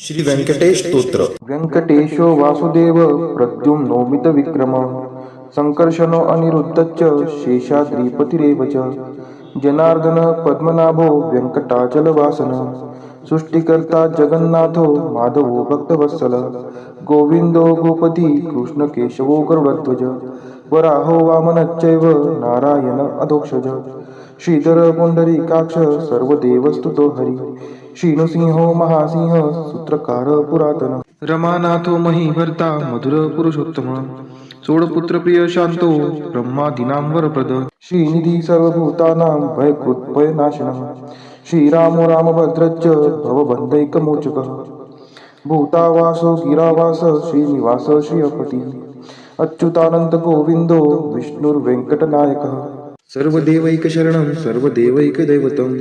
श्री व्यंकटेश स्तोत्र. व्यंकटेशो वासुदेव प्रद्युम्नो मितविक्रम संकर्षणो अनिरुद्धश्च शेषाद्रिपतिरेव च जनार्दन पद्मनाभो व्यंकटाचलवासन सृष्टिकर्ता जगन्नाथो माधवो भक्तवत्सल गोविंदो गोपती कृष्णकेशवो गरुडध्वज वराहो वामनश्चैव नारायण अधोक्षज श्रीधर पुंडरीकाक्ष सर्वदेवस्तुतो हरि श्रीनृसिंहो महासिंह सूत्रकार पुरातन रमानाथो महीभर्ता मधुर पुरुषोत्तम सोडपुत्र प्रिय शांतो ब्रह्मादीनां वरप्रद श्रीनिधी सर्वभूतानां भयकृत्भयनाशनः श्रीरामो रामभद्रश्च भवबन्धैकमोचकः भूतावासो गिरावास श्रीनिवास श्रियपति अच्युतानंद गोविंदो विष्णुर्वेंकटनायकः सर्वदेवैकशरणं सर्वदेवैकदैवतं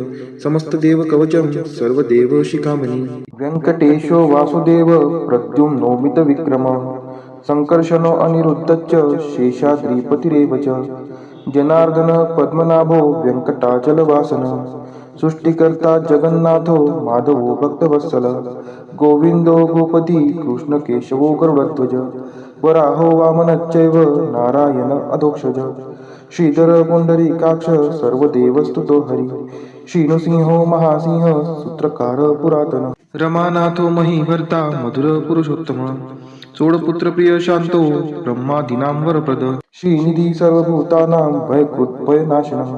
समस्तदेवकवचं सर्वदेवशिखामणि व्यंकटेशो वासुदेव प्रद्युम्नो मितविक्रम संकर्षणो अनिरुद्धश्च शेषाद्रिपतिरेव च जनार्दन पद्मनाभो व्यंकटाचलवासन सृष्टिकर्ता जगन्नाथो माधवो भक्तवत्सल गोविंदो गोपती कृष्णकेशवो गरुडध्वज वराहो वामनश्चैव नारायण अधोक्षज श्रीधर पुंडरीकाक्ष सर्वदेवस्तुतो हरि श्रीनृसिंहो महासिंह सूत्रकार पुरातन रमानाथो महीभर्ता मधुर पुरुषोत्तम सोडपुत्र प्रिय शांतो ब्रह्मादीनां वरप्रद श्रीनिधी सर्वभूतानां भयकृत्भयनाशनः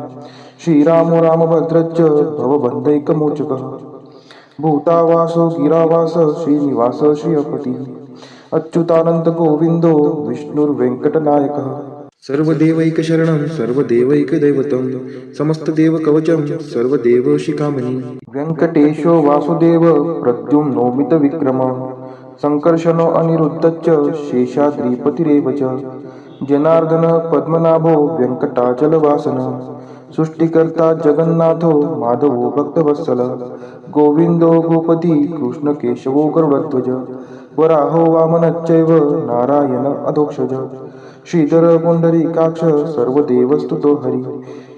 श्रीरामो रामभद्रश्च भवबन्धैकमोचकः भूतावासो गिरावास श्रीनिवास श्रियपति अच्युतानंद गोविंदो विष्णुर्वेंकटनायकः सर्वदेवैकशरणं सर्वदेवैकदैवतं समस्तदेवकवचं सर्वदेवशिखामणि व्यंकटेशो वासुदेव प्रद्युम्नो मितविक्रम संकर्षणो अनिरुद्धश्च शेषाद्रिपतिरेव च जनार्दन पद्मनाभो व्यंकटाचलवासन सृष्टिकर्ता जगन्नाथो माधवो भक्तवत्सल गोविंदो गोपती कृष्णकेशवो गरुडध्वज वराहो वामनश्चैव नारायण अधोक्षज श्रीधर पुंडरीकाक्ष सर्वदेवस्तुतो हरि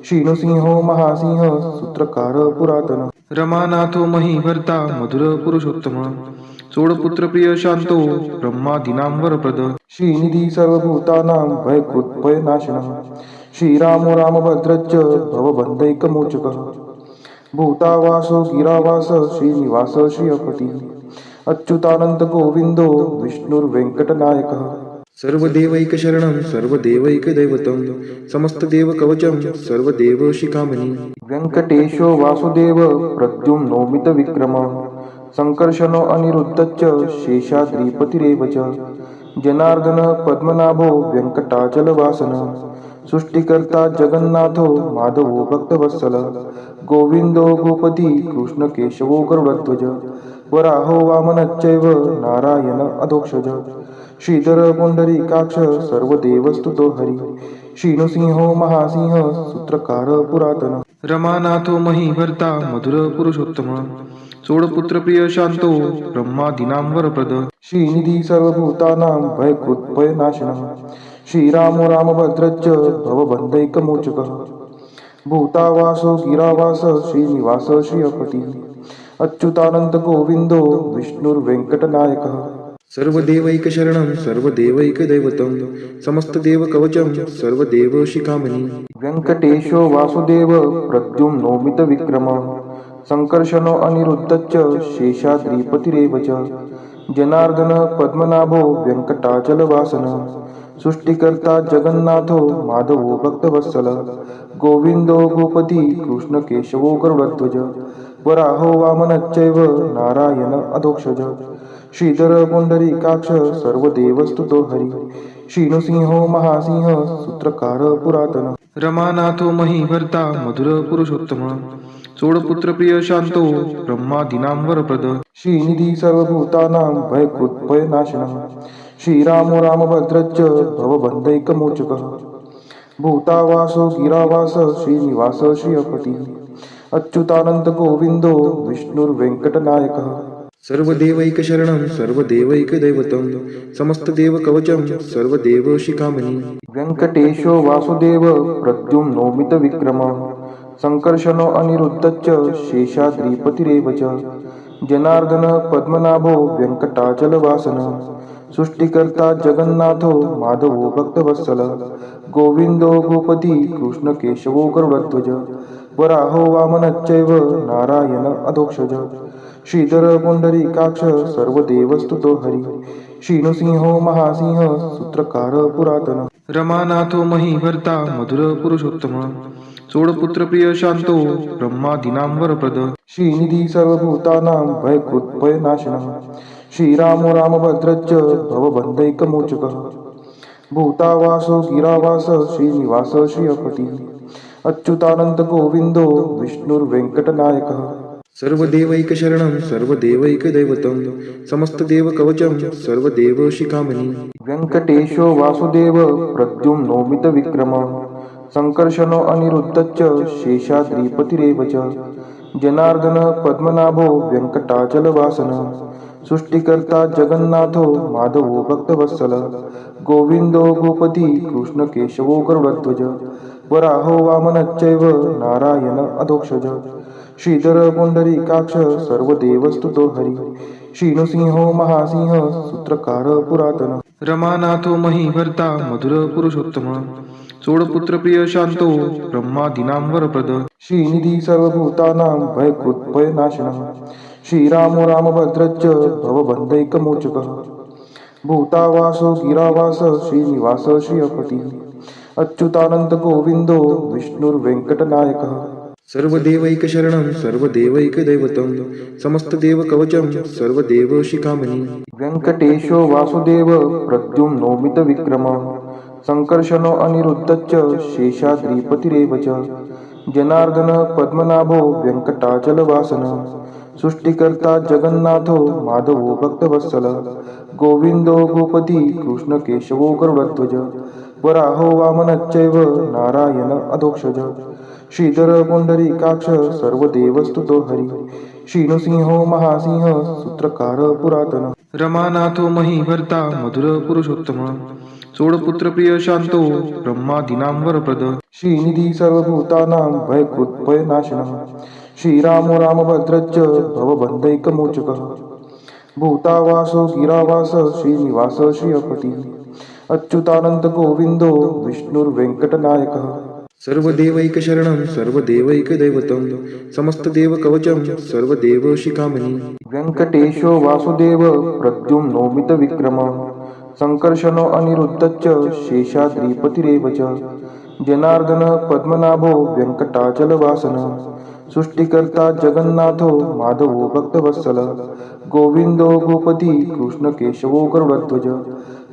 श्रीनृसिंहो महासिंह सूत्रकार पुरातन रमानाथो महीभर्ता मधुर पुरुषोत्तम सोडपुत्र प्रिय शांतो ब्रह्मादीनां वरप्रद श्रीनिधी सर्वभूतानां भयकृत्भयनाशनः श्रीरामो रामभद्रश्च भवबन्धैकमोचकः भूतावासो गिरावास श्रीनिवास श्रियपति अच्युतानंद गोविंदो विष्णुर्वेंकटनायकः सर्वदेवैकशरणं सर्वदेवैकदैवतं समस्तदेवकवचं सर्वदेवशिखामणि व्यंकटेशो वासुदेव प्रद्युम्नो मितविक्रम संकर्षणो अनिरुद्धश्च शेषाद्रिपतिरेव च जनार्दन पद्मनाभो व्यंकटाचलवासन सृष्टिकर्ता जगन्नाथो माधवो भक्तवत्सल गोविंदो गोपती कृष्णकेशवो गरुडध्वज वराहो वामनश्चैव नारायण अधोक्षज श्रीधर पुंडरीकाक्ष सर्वदेवस्तुतो हरि श्रीनृसिंहो महासिंह सूत्रकार पुरातन रमानाथो महीभर्ता मधुर पुरुषोत्तम सोडपुत्र प्रिय शांतो ब्रह्मादीनां वरप्रद श्रीनिधी सर्वभूतानां भयकृत्भयनाशनः श्रीरामो रामभद्रश्च भवबन्धैकमोचकः भूतावासो गिरावास श्रीनिवास श्रियपति अच्युतानंद गोविंदो विष्णुर्वेंकटनायकः सर्वदेवैकशरणं सर्वदेवैकदैवतं समस्तदेवकवचं सर्वदेवशिखामणि व्यंकटेशो वासुदेव प्रद्युम्नो मितविक्रम संकर्षणो अनिरुद्धश्च शेषाद्रिपतिरेव च जनार्दन पद्मनाभो व्यंकटाचलवासन सृष्टिकर्ता जगन्नाथो माधवो भक्तवत्सल गोविंदो गोपती कृष्णकेशवो गरुडध्वज वराहो वामनश्चैव नारायण अधोक्षज श्रीधर पुंडरीकाक्ष सर्वदेवस्तुतो हरि श्रीनृसिंहो महासिंह सूत्रकार पुरातन रमानाथो महीभर्ता मधुर पुरुषोत्तम सोडपुत्र प्रिय शांतो ब्रह्मादीनां वरप्रद श्रीनिधी सर्वभूतानां भयकृत्भयनाशनः श्रीरामो रामभद्रश्च भवबन्धैकमोचकः भूतावासो गिरावास श्रीनिवास श्रियपति अच्युतानंद गोविंदो विष्णुर्वेंकटनायकः सर्वदेवैकशरणं सर्वदेवैकदैवतं समस्तदेवकवचं सर्वदेवशिखामणि व्यंकटेशो वासुदेव प्रद्युम्नो मितविक्रम संकर्षणो अनिरुद्धश्च शेषाद्रिपतिरेव च जनार्दन पद्मनाभो व्यंकटाचलवासन सृष्टिकर्ता जगन्नाथो माधवो भक्तवत्सल गोविंदो गोपती कृष्ण केशवो गरुडध्वज वराहो वामनश्चैव नारायण अधोक्षज श्रीधर पुंडरीकाक्ष सर्वदेवस्तुतो हरी श्रीनृसिंहो महासिंह सूत्रकार पुरातन रमानाथो महीभर्ता मधुर पुरुषोत्तम चोडपुत्र प्रिय शांतो ब्रह्मादीनां वरप्रद श्रीनिधी सर्वभूतानां भयकृत् भयनाशनः श्रीरामो रामभद्रश्च भवबन्धैकमोचकः भूतावासो गिरावास श्रीनिवास श्रियपति अच्युतानंत गोविंदो विष्णुर्वेंकटनायकः सर्वदेवैकशरणं सर्वदेवैकदैवतं समस्तदेवकवचं सर्वदेवशिखामणि व्यंकटेशो वासुदेव प्रद्युम्नोमितविक्रम संकर्षणो अनिरुद्धश्च शेषाद्रिपतिरेव च जनार्दन पद्मनाभो व्यंकटाचलवासन सृष्टिकर्ता जगन्नाथो माधवो भक्तवत्सल गोविंदो गोपती कृष्ण केशवो गरुडध्वज वराहो वामनश्चैव नारायण अधोक्षज श्रीधर पुंडरीकाक्ष सर्वदेवस्तुतो हरी श्रीनृसिंहो महासिंह सूत्रकार पुरातन रमानाथो महीभर्ता मधुर पुरुषोत्तम चोडपुत्र प्रिय शांतो ब्रह्मादीनां वरप्रद श्रीनिधी सर्वभूतानां भयकृत् भयनाशनः श्रीरामो रामभद्रश्च भवबन्धैकमोचकः भूतावासो गिरावास श्रीनिवास श्रियपति अच्युतानंत गोविंदो विष्णुर्वेंकटनायकः सर्वदेवैकशरणं सर्वदेवैकदैवतं समस्तदेवकवचं सर्वदेवशिखामणि व्यंकटेशो वासुदेव प्रद्युम्नोमितविक्रम संकर्षणो अनिरुद्धश्च शेषाद्रिपतिरेव च जनार्दन पद्मनाभो व्यंकटाचलवासन सृष्टिकर्ता जगन्नाथो माधवो भक्तवत्सल गोविंदो गोपती कृष्ण केशवो गरुडध्वज वराहो वामनश्चैव नारायण अधोक्षज श्रीधर पुंडरीकाक्ष सर्वदेवस्तुतो हरी श्रीनृसिंहो महासिंह सूत्रकार पुरातन रमानाथो महीभर्ता मधुर पुरुषोत्तम चोडपुत्र प्रिय शांतो ब्रह्मादीनां वरप्रद श्रीनिधी सर्वभूतानां भयकृत् भयनाशनः श्रीरामो रामभद्रश्च भवबन्धैकमोचकः भूतावासो गिरावास श्रीनिवास श्रियपति अच्युतानंत गोविंदो विष्णुर्वेंकटनायकः सर्वदेवैकशरणं सर्वदेवैकदैवतं समस्तदेवकवचं सर्वदेवशिखामणि व्यंकटेशो वासुदेव प्रद्युम्नोमितविक्रम संकर्षणो अनिरुद्धश्च शेषाद्रिपतिरेव च जनार्दन पद्मनाभो व्यंकटाचलवासन सृष्टिकर्ता जगन्नाथो माधवो भक्तवत्सल गोविंदो गोपती कृष्ण केशवो गरुडध्वज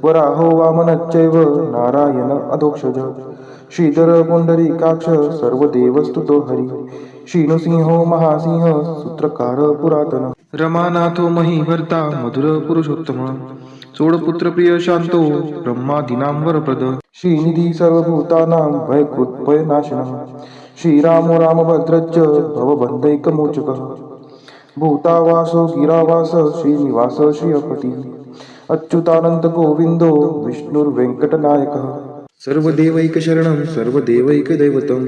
वराहो वामनश्चैव नारायण अधोक्षज श्रीधर पुंडरीकाक्ष सर्वदेवस्तुतो हरी श्रीनृसिंहो महासिंह सूत्रकार पुरातन रमानाथो महीभर्ता मधुर पुरुषोत्तम चोडपुत्र प्रिय शांतो ब्रह्मादीनां वरप्रद श्रीनिधी सर्वभूतानां भयकृत् भयनाशनः श्रीरामो रामभद्रश्च भवबन्धैकमोचकः भूतावासो गिरावास श्रीनिवास श्रियपति अच्युतानंत गोविंदो विष्णुर्वेंकटनायकः सर्वदेवैकशरणं सर्वदेवैकदैवतं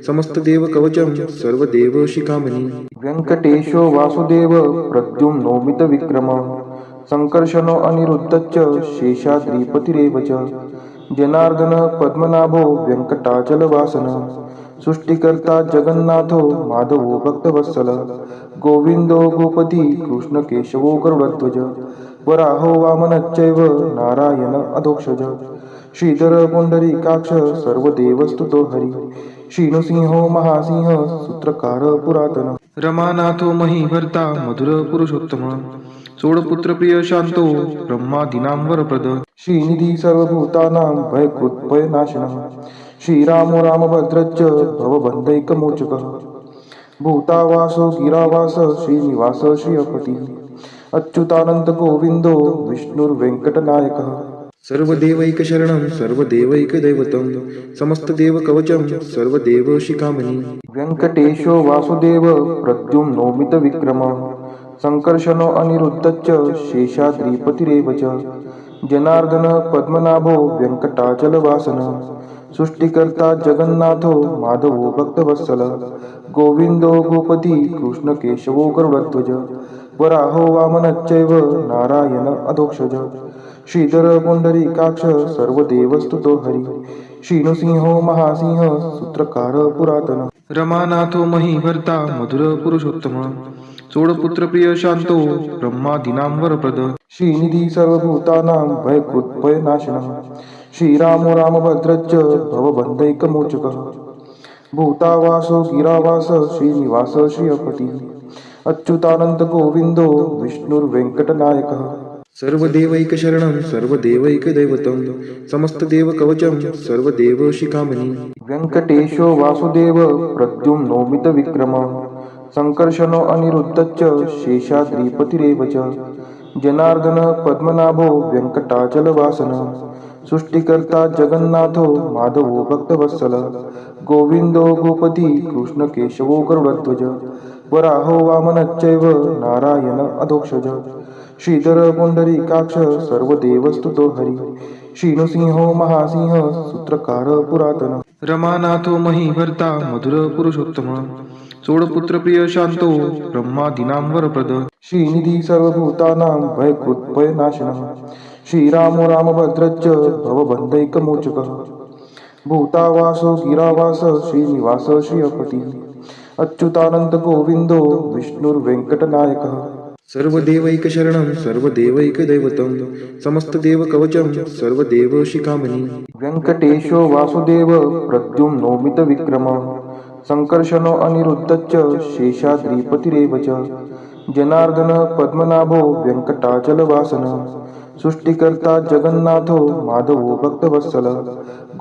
समस्तदेवकवचं सर्वदेवशिखामणि व्यंकटेशो वासुदेव प्रद्युम्नोमितविक्रम संकर्षणो अनिरुद्धश्च शेषाद्रिपतिरेव च जनार्दन पद्मनाभो व्यंकटाचलवासन सृष्टिकर्ता जगन्नाथो माधवो भक्तवत्सल गोविंदो गोपती कृष्ण केशवो गरुडध्वज वराहो वामनश्चैव नारायण अधोक्षज श्रीधर पुंडरीकाक्ष सर्वदेवस्तुतो हरी श्रीनृसिंहो महासिंह सूत्रकार पुरातन रमानाथो महीभर्ता मधुर पुरुषोत्तम चोडपुत्र प्रिय शांतो ब्रह्मादीनां वरप्रद श्रीनिधी सर्वभूतानां भयकृत् भयनाशनः श्रीरामो रामभद्रश्च भवबन्धैकमोचकः भूतावासो गिरावास श्रीनिवास श्रियपति अच्युतानंत गोविंदो विष्णुर्वेंकटनायकः सर्वदेवैकशरणं सर्वदेवैकदैवतं समस्तदेवकवचं सर्वदेवशिखामणि व्यंकटेशो वासुदेव प्रद्युम्नोमितविक्रम संकर्षणो अनिरुद्धश्च शेषाद्रिपतिरेव च जनार्दन पद्मनाभो व्यंकटाचलवासन सृष्टिकर्ता जगन्नाथो माधवो भक्तवत्सल गोविंदो गोपती कृष्ण केशवो गरुडध्वज वराहो वामनश्चैव नारायण अधोक्षज श्रीधर पुंडरीकाक्ष सर्वदेवस्तुतो हरी श्रीनृसिंहो महासिंह सूत्रकार पुरातन रमानाथो महीभर्ता मधुर पुरुषोत्तम चोडपुत्र प्रिय शांतो ब्रह्मादीनां वरप्रद श्रीनिधी सर्वभूतानां भयकृत्भयनाशनः श्रीरामो रामभद्रश्च भवबन्धैकमोचकः भूतावासो गिरावास श्रीनिवास श्रियपती अच्युतानंत गोविंदो विष्णुर्वेंकटनायकः सर्वदेवैकशरणं सर्वदेवैकदैवतं समस्तदेवकवचं सर्वदेवशिखामणि व्यङ्कटेशो वासुदेव प्रद्युम्नोमितविक्रमः संकर्षणो अनिरुद्धश्च शेषाद्रिपतिरेव च जनार्दन पद्मनाभो वेङ्कटाचलवासनः सृष्टिकर्ता जगन्नाथो माधवो भक्तवत्सल गोविंदो गोपती कृष्णकेशवो गरुडध्वज वराहो वामनश्चैव नारायण अधोक्षज श्रीधर पुंडरीकाक्ष सर्वदेवस्तुतो हरी श्रीनृसिंहो महासिंह सूत्रकार पुरातन रमानाथो महीभर्ता मधुर पुरुषोत्तम चोडपुत्र प्रिय शांतो ब्रह्मादीनां वरप्रद श्रीनिधी सर्वभूतानां भयकृत्भयनाशनः श्रीरामो रामभद्रश्च भवबन्धैकमोचकः भूतावासो गिरावास श्रीनिवास श्रियपती अच्युतानंत गोविंदो विष्णुर्वेंकटनायकः सर्वदेवैकशरणं सर्वदेवैकदैवतं समस्तदेवकवचं सर्वदेवशिखामणि व्यङ्कटेशो वासुदेव प्रद्युम्नोमितविक्रमः संकर्षणो अनिरुद्धश्च शेषाद्रिपतिरेव च जनार्दन पद्मनाभो वेङ्कटाचलवासनः सृष्टिकर्ता जगन्नाथो माधवो भक्तवत्सल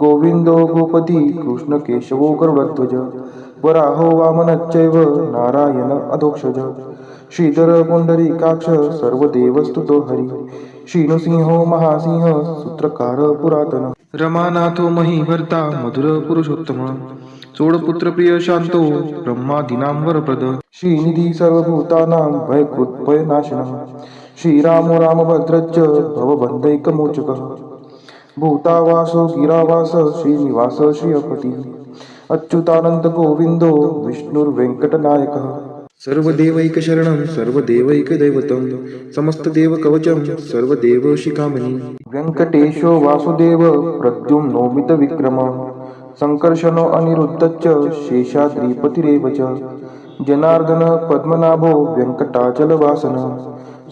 गोविंदो गोपती कृष्णकेशवो गरुडध्वज वराहो वामनश्चैव नारायण अधोक्षज श्रीधर पुंडरीकाक्ष सर्वदेवस्तुतो हरी श्रीनृसिंहो महासिंह सूत्रकार पुरातन रमानाथो महीभर्ता मधुर पुरुषोत्तम चोडपुत्र प्रिय शांतो ब्रह्मादीनां वरप्रद श्रीनिधी सर्वभूतानां भयकृत्भयनाशनः श्रीरामो रामभद्रश्च भवबन्धैकमोचकः भूतावासो गिरावास श्रीनिवास श्रियपती अच्युतानंत गोविंदो विष्णुर्वेंकटनायकः सर्वदेवैकशरणं सर्वदेवैकदैवतं समस्तदेवकवचं सर्वदेवशिखामणि व्यङ्कटेशो वासुदेव प्रद्युम्नोमितविक्रमः संकर्षणो अनिरुद्धश्च शेषाद्रिपतिरेव च जनार्दन पद्मनाभो वेङ्कटाचलवासनः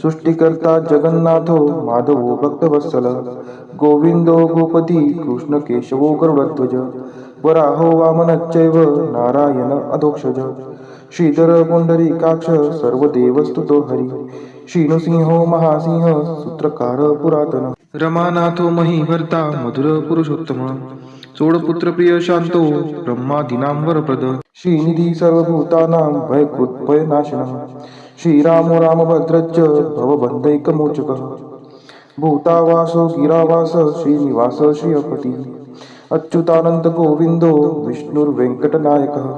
सृष्टिकर्ता जगन्नाथो माधवो भक्तवत्सल गोविंदो गोपती कृष्णकेशवो गरुडध्वज वराहो वामनश्चैव नारायण अधोक्षज श्रीधर पुंडरीकाक्ष सर्वदेवस्तुतो हरी श्रीनृसिंहो महासिंह सूत्रकार पुरातन रमानाथो महीभर्ता मधुर पुरुषोत्तम चोडपुत्र प्रिय शांतो ब्रह्मादीनां वरप्रद श्रीनिधी सर्वभूतानां भयकृत्भयनाशनः श्रीरामो रामभद्रश्च भवबन्धैकमोचकः भूतावासो गिरावास श्रीनिवास श्रियपती अच्युतानंत गोविंदो विष्णुर्वेंकटनायकः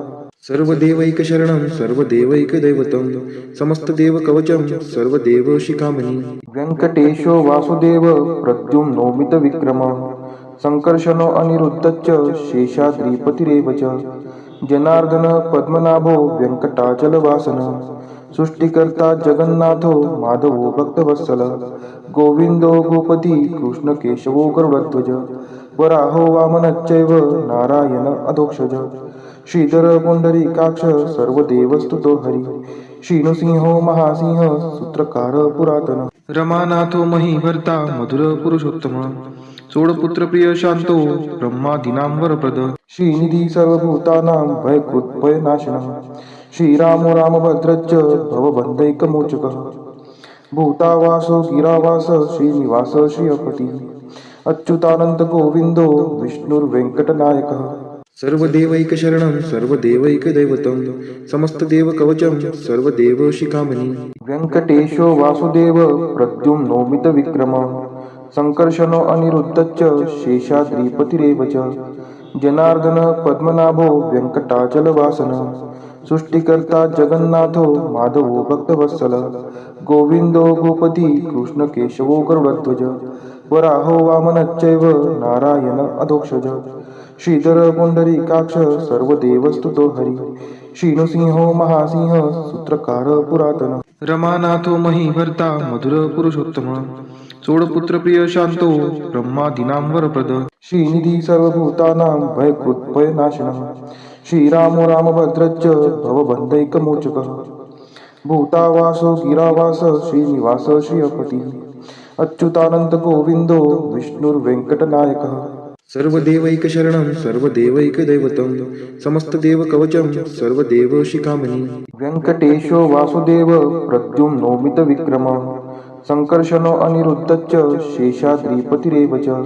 सर्वदेवैकशरणं सर्वदेवैकदैवतं समस्तदेवकवचं सर्वदेवशिखामणि व्यङ्कटेशो वासुदेव प्रद्युम्नोमितविक्रमः संकर्षणो अनिरुद्धश्च शेषाद्रिपतिरेव च जनार्दन पद्मनाभो वेङ्कटाचलवासनः सृष्टिकर्ता जगन्नाथो माधवो भक्तवत्सल गोविंदो गोपती कृष्णकेशवो गरुडध्वज वराहो वामनश्चैव नारायण अधोक्षज श्रीधर पुंडरीकाक्ष सर्वदेवस्तुतो हरी श्रीनृसिंहो महासिंह सूत्रकार पुरातन रमानाथो महीभर्ता मधुर पुरुषोत्तम चोडपुत्र प्रिय शांतो ब्रह्मादीनां वरप्रद श्रीनिधी सर्वभूतानां भयकृत्भयनाशनः श्रीरामो रामभद्रश्च भवबन्धैकमोचकः भूतावासो गिरावास श्रीनिवास श्रियपती अच्युतानंत गोविंदो विष्णुर्वेंकटनायकः सर्वदेवैकशरणं सर्वदेवैकदैवतं समस्तदेवकवचं सर्वदेवशिखामणि व्यङ्कटेशो वासुदेव प्रद्युम्नोमितविक्रमः संकर्षणो अनिरुद्धश्च शेषाद्रिपतिरेव च जनार्दन पद्मनाभो वेङ्कटाचलवासनः सृष्टिकर्ता जगन्नाथो माधवो भक्तवत्सल गोविंदो गोपती कृष्णकेशवो गरुडध्वज वराहो वामनश्चैव नारायण अधोक्षज श्रीधर पुंडरीकाक्ष सर्वदेवस्तुतो हरी श्रीनृसिंहो महासिंह सूत्रकार पुरातन रमानाथो महीभर्ता मधुर पुरुषोत्तम चोडपुत्र प्रिय शांतो ब्रह्मादीनां वरप्रद श्रीनिधी सर्वभूतानां भयकृत्भयनाशनः श्रीरामो रामभद्रश्च भवबन्धैकमोचकः भूतावासो गिरावास श्रीनिवास श्रियपतिः अच्युतानंद गोविंदो विष्णुर्वेंकटनायकः सर्वदेवैकशरणं सर्वदेवैकदैवतं समस्तदेवकवचं सर्वदेवशिखामणि व्यंकटेशो वासुदेव प्रद्युम्नोमितविक्रमः संकर्षणो अनिरुद्धश्च शेषाद्रिपतिरेव च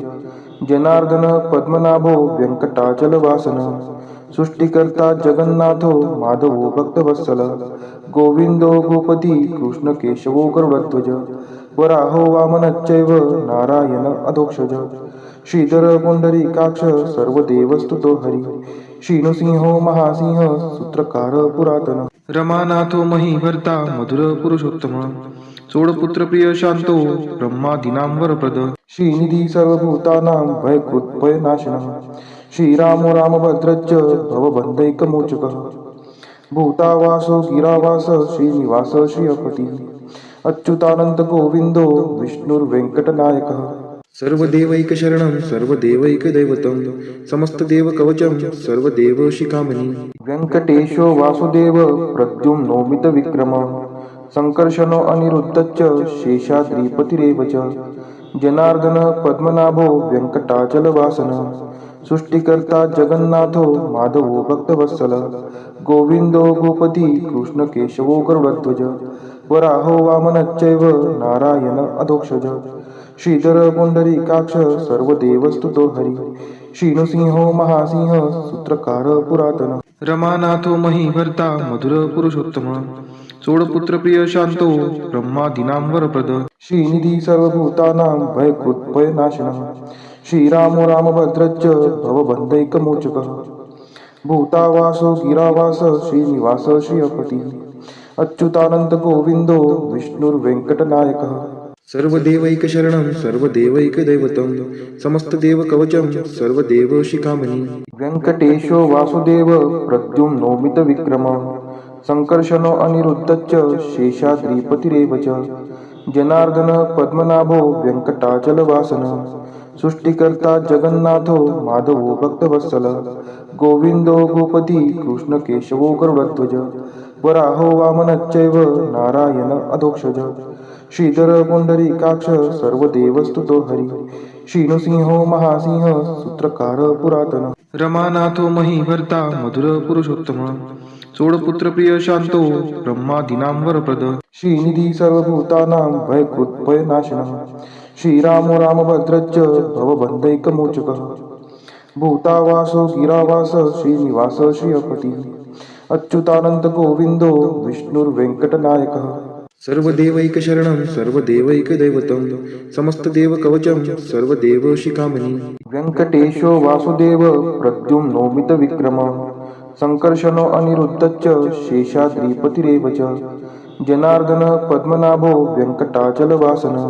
जनार्दन पद्मनाभो व्यंकटाचलवासनः सृष्टिकर्ता जगन्नाथो माधवो भक्तवत्सल गोविंदो गोपती कृष्णकेशवो गरुडध्वज वराहो वामनश्चैव नारायण अधोक्षज श्रीधर पुंडरीकाक्ष सर्वदेवस्तुतो हरि श्रीनृसिंहो महासिंह सूत्रकार पुरातन रमानाथो महीभर्ता मधुर पुरुषोत्तम चोडपुत्र प्रिय शांतो ब्रह्मादीनां वरप्रद श्रीनिधी सर्वभूतानां भयकृत्भयनाशनः श्रीरामो रामभद्रश्च भवबन्धैकमोचकः भूतावासो गिरावास श्रीनिवास श्रियपतिः अच्युतानंद गोविंदो विष्णुर्वेंकटनायकः सर्वदेवैकशरणं सर्वदेवैकदैवतं समस्तदेवकवचं सर्वदेवशिखामणि व्यंकटेशो वासुदेव प्रद्युम्नोमितविक्रमः संकर्षणो अनिरुद्धश्च शेषाद्रिपतिरेव च जनार्दन पद्मनाभो व्यंकटाचलवासनः सृष्टिकर्ता जगन्नाथो माधवो भक्तवत्सल गोविंदो गोपती कृष्णकेशवो गरुडध्वज वराहो वामनश्चैव नारायण अधोक्षज श्रीधर पुंडरीकाक्ष सर्वदेवस्तुतो हरि श्रीनृसिंहो महासिंह सूत्रकार पुरातन रमानाथो महीभर्ता मधुर पुरुषोत्तम चोडपुत्र प्रिय शांतो ब्रह्मादीनां वरप्रद श्रीनिधी सर्वभूतानां भयकृत्भयनाशनः श्रीरामो रामभद्रश्च भवबन्धैकमोचकः भूतावासो गिरावास श्रीनिवास श्रियपतिः अच्युतानंद गोविंदो विष्णुर्वेंकटनायकः सर्वदेवैकशरणं सर्वदेवैकदैवतं समस्तदेवकवचं सर्वदेवशिखामणि व्यंकटेशो वासुदेव प्रद्युम्नोमितविक्रमः संकर्षणो अनिरुद्धश्च शेषाद्रिपतिरेव च जनार्दन पद्मनाभो व्यंकटाचलवासनः सृष्टिकर्ता जगन्नाथो माधवो भक्तवत्सल गोविंदो गोपती कृष्णकेशवो गरुडध्वज वराहो वामनश्चैव नारायण अधोक्षज श्रीधर पुंडरीकाक्ष सर्वदेवस्तुतो हरि श्रीनृसिंहो महासिंह सूत्रकार पुरातन रमानाथो महीभर्ता मधुर पुरुषोत्तम चोडपुत्र प्रिय शांतो ब्रह्मादीनां वरप्रद श्रीनिधी सर्वभूतानां भयकृत्भयनाशनः श्रीरामो रामभद्रश्च भवबन्धैकमोचकः भूतावासो गिरावास श्रीनिवास श्रियपतिः अच्युतानंद गोविंदो विष्णुर्वेंकटनायकः सर्वदेवैकशरणं सर्वदेवैकदैवतं समस्तदेवकवचं सर्वदेवशिखामणि व्यंकटेशो वासुदेव प्रद्युम्नोमितविक्रमः संकर्षणो अनिरुद्धश्च शेषाद्रिपतिरेव च जनार्दन पद्मनाभो व्यंकटाचलवासनः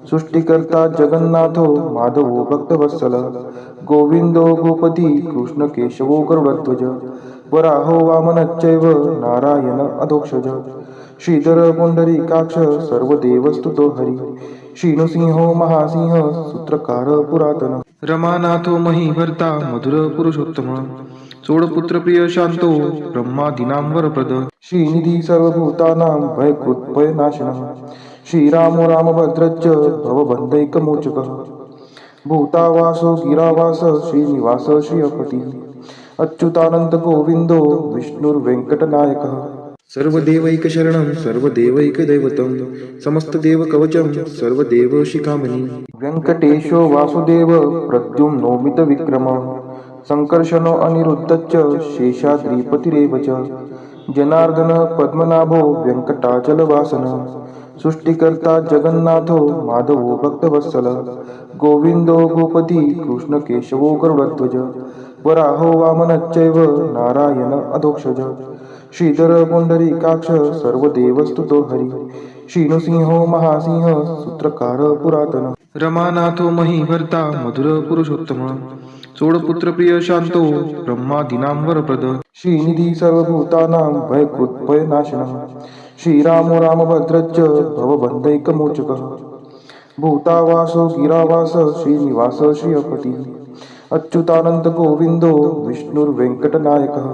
सृष्टिकर्ता जगन्नाथो माधवो भक्तवत्सल गोविंदो गोपती कृष्णकेशवो गरुडध्वज वराहो वामनश्चैव नारायण अधोक्षज श्रीधर पुंडरीकाक्ष सर्वदेवस्तुतो हरि श्रीनृसिंहो महासिंह सूत्रकार पुरातन रमानाथो महीभर्ता मधुर पुरुषोत्तम चोडपुत्र प्रिय शांतो ब्रह्मादीनां वरप्रद श्रीनिधी सर्वभूतानां भयकृत्भयनाशनः श्रीरामो रामभद्रश्च भवबन्धैकमोचकः भूतावासो गिरावास श्रीनिवास श्रियपतिः अच्युतानंद गोविंदो विष्णुर्वेंकटनायकः सर्वदेवैकशरणं सर्वदेवैकदैवतं समस्तदेवकवचं सर्वदेवशिखामणि व्यंकटेशो वासुदेव प्रद्युम्नोमितविक्रमः संकर्षणो अनिरुद्धश्च शेषाद्रिपतिरेव च जनार्दन पद्मनाभो व्यंकटाचलवासनः सृष्टिकर्ता जगन्नाथो माधवो भक्तवत्सल गोविंदो गोपती कृष्णकेशवो गरुडध्वज वराहो वामनश्चैव नारायण अधोक्षज श्रीधर पुंडरीकाक्ष सर्वदेवस्तुतो हरि श्रीनृसिंहो महासिंह सूत्रकार पुरातन रमानाथो महीभर्ता मधुर पुरुषोत्तम चोडपुत्र प्रिय शांतो ब्रह्मादीनां वरप्रद श्रीनिधी सर्वभूतानां भयकृत्भयनाशनः श्रीरामो रामभद्रश्च भवबन्धैकमोचकः भूतावासो गिरावास श्रीनिवास श्रियपती अच्युतानंद गोविंदो विष्णुर्वेंकटनायकः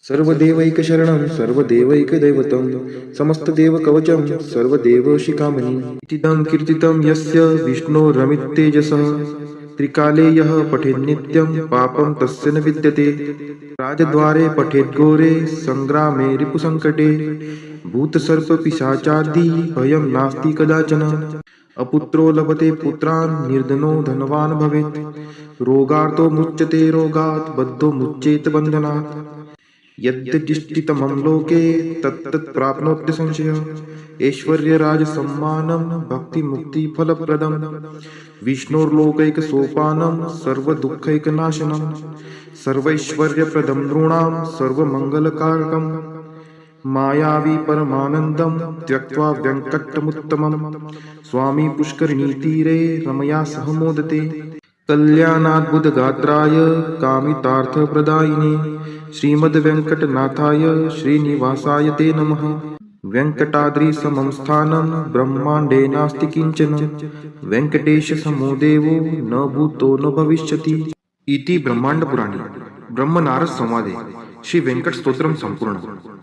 सर्वदेवैकशरणं सर्वदेवैकदैवतं समस्तदेवकवचं सर्वदेवशिखामणि इतिदं कीर्तितं यस्य विष्णोरमिततेजसः त्रिकाले यः पठेन्नित्यं पापं तस्य न विद्यते राजद्वारे पठेद्घोरे सङ्ग्रामे रिपुसङ्कटे भूतसर्पपिशाचादि भयं नास्ति कदाचन अपुत्रो लभते पुत्रान् निर्धनो धनवान् भवेत् रोगार्तो मुच्यते रोगात् बद्धो मुच्येत बन्धनात् यद्यदिष्टितमं लोके तत्तत् प्राप्नोत्य संशयः ऐश्वर्यराजसम्मानं भक्तिमुक्तिफलप्रदं विष्णोर्लोकैकसोपानं सर्वदुःखैकनाशनं सर्वैश्वर्यप्रदं नृणां सर्वमङ्गलकारकं मायावी परमानन्दं त्यक्त्वा व्यङ्कटमुत्तमं स्वामी पुष्करिणीतीरे रमया सह मोदते कल्याणाद्भुतगात्राय कामितार्थप्रदायिने श्रीमद्वेङ्कटनाथाय श्रीनिवासाय ते नमः वेङ्कटाद्रिसमं स्थानं ब्रह्माण्डे नास्ति किञ्चन वेङ्कटेशसमो देवो न भूतो न भविष्यति इति ब्रह्माण्डपुराणे ब्रह्मनारद संवादे श्री वेंकट स्तोत्रम संपूर्ण।